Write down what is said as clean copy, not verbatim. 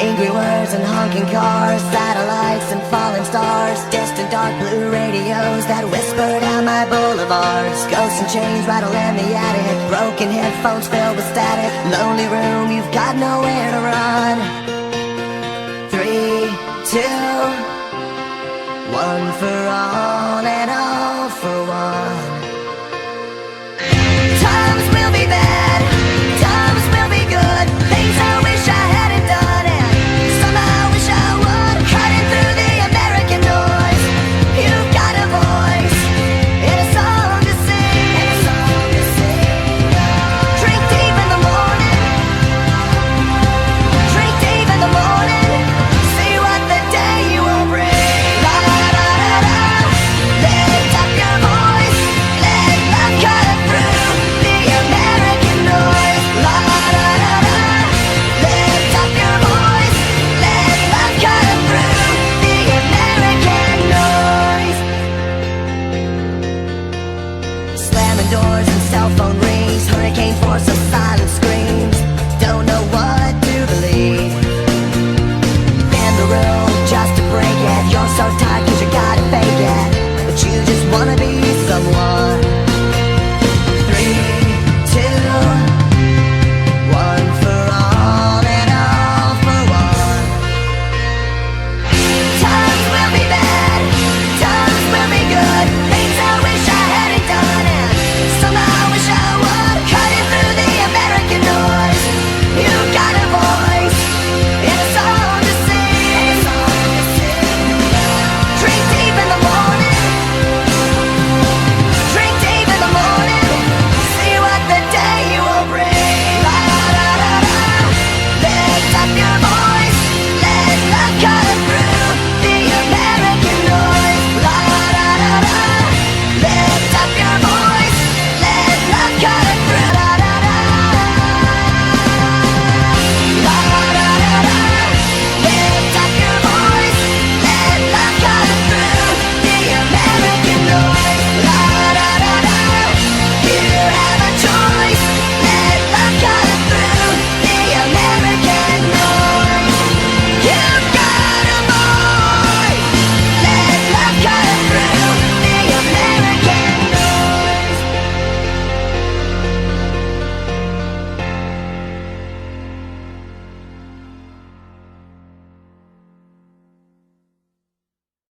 Angry words and honking cars, satellites and falling stars, distant dark blue radios that whisper down my boulevards. Ghosts and chains rattle in the attic, broken headphones filled with static. Lonely room, you've got nowhere to run. 3, 2, 1 for all and all for one. Times will be bad, times will be good. Things I wish I hadn't done, and somehow wish I would. Cutting through the American noise, you've got a voice and a song to sing. Drink deep in the morning, drink deep in the morning. See what the day will bring. La la la la la. Lift up your voice, let love cut through the American noise. La la la la la. Lift up your voice, let love cut through the American noise. Slamming doors and cell phone rings, hurricane force of